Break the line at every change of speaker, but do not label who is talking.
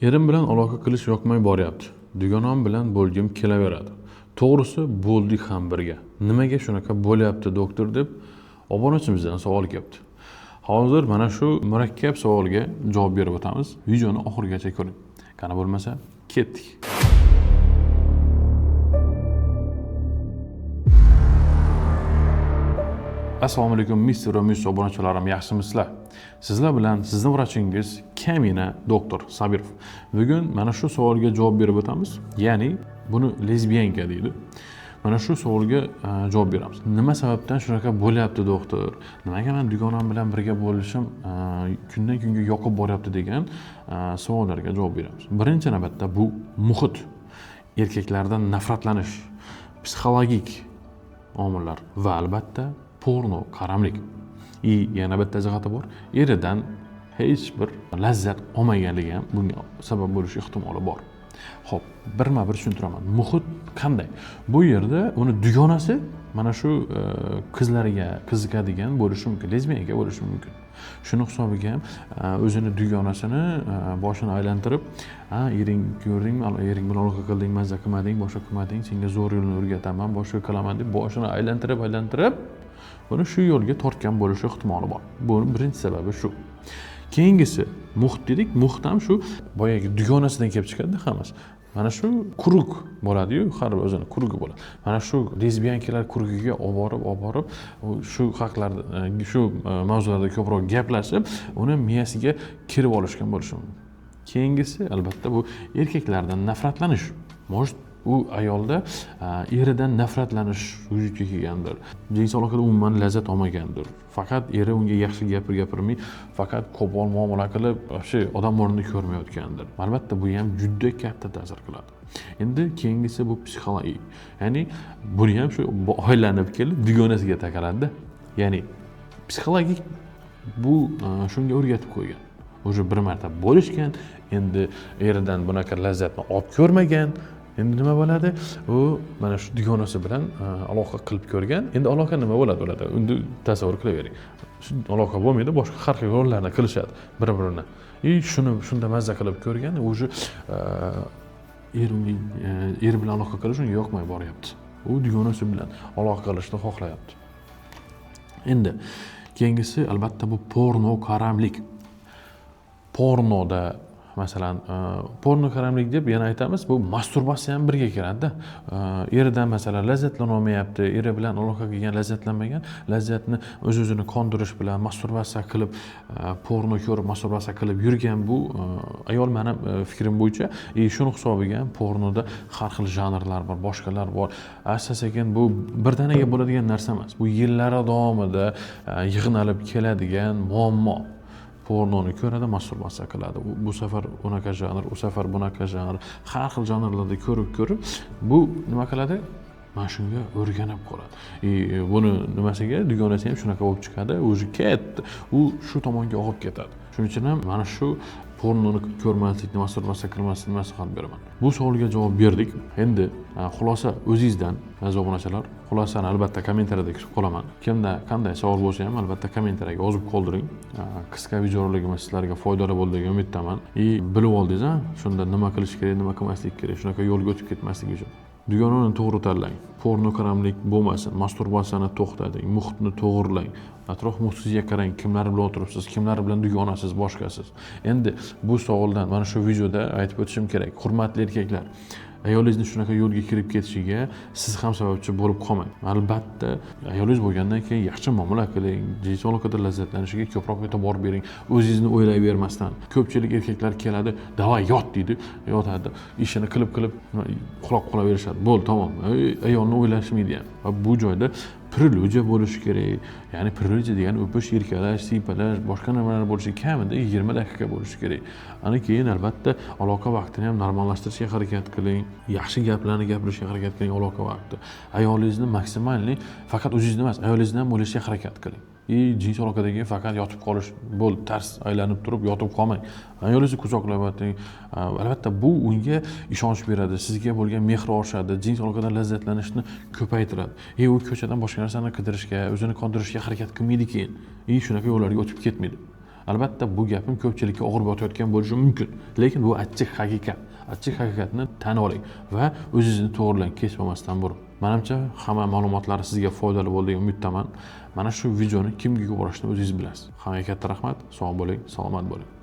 Erim bilan aloqa qilish yoqmay boryapti. Dugonam bilan bo'lgim kelaveradi. To'g'risi bo'ldik ham birga. Nimaga shunaqa bo'lyapti doktor deb obunachimizdan savol kelibdi. Hozir mana shu murakkab savolga javob berib o'tamiz. Videoni oxirigacha ko'ring. Qani bo'lmasa, ketdik. Assalomu alaykum Mr. va Miss obunachalarim, yaxshimisizlar? Sizlar bilan sizning vrachingiz Kamina doktor Sabirov. Bugun mana shu savolga javob berib o'tamiz. Ya'ni buni lesbiyanka deydi. Mana shu savolga javob beramiz. Nima sababdan shunaqa bo'lyapti doktor? Nimaga men dugonam bilan birga bo'lishim kundan kunga yoqib boryapti degan savollarga javob beramiz. Birinchi navbatda bu muhit, erkaklardan nafratlanish, psixologik omillar va albatta porno qaramlik. Yana bitta jihati bor. Eridan hech bir lazzat olmaganligi ham bunga sabab bo'lish ehtimoli bor. Xo'p, birma-bir tushuntiraman. Muhit qanday? Bu yerda uni dugonasi mana shu qizlarga qiziqadigan bo'lishi mumkin, lesbiyanka bo'lishi mumkin. Shuni hisobiga ham o'zini dugonasini boshini aylantirib, ering ko'rdingmi, ering bilan aloqa qilding, mazza qilmading, boshqa qilmading, senga zo'r yo'lni o'rgataman, boshqa qilaman deb boshini aylantirib buni shu yo'lga tortgan bo'lishi ehtimoli bor. Bu birinchi sababi shu. Keyingisi muhit dedik. Muhit ham shu boyagi dugonasidan kelib chiqadi hammasi. Mana shu kuruk bo'ladi-yu, har bir o'zini kurugi bo'ladi. Mana shu lesbiyankalar kurugiga olib borib, shu haqlarda, shu mavzularda ko'proq gaplashib, uni miyasiga kirib olishgan bo'lishi mumkin. Keyingisi albatta bu erkaklardan nafratlanish. Может, u ayolda eridan nafratlanish vujudga kelgandir. Jinsiy aloqada umuman lazzat olmagandir. Faqat eri unga yaxshi gapirmay, faqat qo'pol muomala qilib, o'sha odam o'rnini ko'rmayotgandir. Albatta bu ham juda katta ta'sir qiladi. Endi keyingisi bu psixologik. Ya'ni buni ham shu oylanib kelib dugonasiga taqaladi. Ya'ni psixologik bu shunga o'rgatib qo'ygan. O'sha bir marta bo'lishgan, endi eridan bunaqa lazzatni olib ko'rmagan. Endi nima bo'ladi? U mana shu dugonasi bilan aloqa qilib ko'rgan. Endi aloqa nima bo'ladi? Endi tasavvur qilavering. Shu aloqa bo'lmaydi, boshqa har xil rollarni qilishadi bir-birini. Shunda mazza qilib ko'rgan, o'sha er bilan aloqa qilish unga yoqmay boryapti. U dugonasi bilan aloqa qilishni xohlayapti. Endi keyingisi albatta bu porno qaramlik. Pornoda masalan, porno qaramlik deb yana aytamiz, bu masturbatsiya ham birga kiradi-da. Eridan masalan lazzatlana olmayapti, eri bilan aloqa qilgan lazzatlanmagan, lazzatni o'z-o'zini qondirish bilan masturbatsiya qilib, porno ko'rib, masturbatsiya qilib yurgan bu ayol, meni fikrim bo'yicha, shuni hisobiga ham pornoda har xil janrlar bor, boshqalar bor. Asta-sekin bu birdaniga bo'ladigan narsa emas. Bu yillar davomida yig'nalib keladigan muammo. Pornoni ko'radi, masturbatsiya qiladi. Bu safar unaqa janr, u safar bunaqa janr, har xil janrlarda ko'rib, bu nima qiladi? Mana shunga o'rganib qoladi. Buni nimasiga dugonasi ham shunaqa bo'lib chiqadi, o'zi ketdi. U shu tomonga olib ketadi. Shuning uchun ham mana shu pornoni ko'rmaslikni, masturbatsiya qilmaslikni maslahat beraman. Bu savolga javob berdik. Endi xulosa o'zingizdan, aziz obunachilar. Xulosani albatta kommentariyada kutib qolaman. Kimda qanday savol bo'lsa ham albatta kommentariyaga yozib qoldiring. Qisqa videorolikimiz sizlarga foydali bo'ldi degan umiddaman. Bilib oldingiz, shunda nima qilish kerak, nima qilmaslik kerak, shunaqa yo'lga o'tib ketmaslik uchun. Dugonani to'g'ri tanlang. Porno qaramlik bo'lmasin. Masturbatsiyani to'xtating, muhitni to'g'rilang. Atrof muhitingizga qarang, kimlar bilan o'tiribsiz, kimlar bilan dugonasiz, boshqasiz. Endi bu savoldan mana shu videoda aytib o'tishim kerak. Hurmatli erkaklar, ayolingizni shunaqa yo'lga kirib ketishiga siz ham sababchi bo'lib qolmang. Albatta, ayolingiz bo'lgandan keyin yaxshi muomala qiling, jinsiy aloqada lazzatlanishiga ko'proq e'tibor bering. O'zingizni o'ylayvermasdan. Ko'pchilik erkaklar keladi, "Davay yot" deydi, yotadi, ishini qilib quloq qolaverishadi. Bo'l, tamom. Ayolni o'ylashmaydi ham. Va bu joyda priluja bo'lishi kerak. Ya'ni priluja degani o'pish, erkalash, siypalash, boshqa nimalar bo'lishi kamida 20 daqiqa bo'lishi kerak. Ana keyin albatta aloqa vaqtini ham normallashtirishga harakat qiling. Yaxshi gaplarni gapirishga harakat qiling aloqa vaqti. Ayolingizni maksimalni faqat o'zingizni emas, ayolingizni ham o'ylashga harakat qiling. Jinsiy aloqadagi faqat yotib qolish, bo'l, tars aylanib turib yotib qolmang. Ayolingizni quchoqlab o'ting. Albatta bu unga ishonch beradi, sizga bo'lgan mehr oshadi, jinsiy aloqadan lazzatlanishni ko'paytiradi. U ko'chadan boshqa narsani qidirishga, o'zini qondirishga harakat qilmaydi keyin. Shunaqa yo'llarga o'tib ketmaydi. Albatta bu gapim ko'pchilikka og'ir botayotgan bo'lishi mumkin, lekin bu achchiq haqiqat. Achchiq haqiqatni tan oling va o'zingizni to'g'rilang kech bo'lmasdan burun. Menimcha hamma ma'lumotlar sizga foydali bo'ldi degan umiddaman. Mana shu videoni kimga yuborishni o'zingiz bilasiz. Hammaga katta rahmat, sog' bo'ling, salomat bo'ling.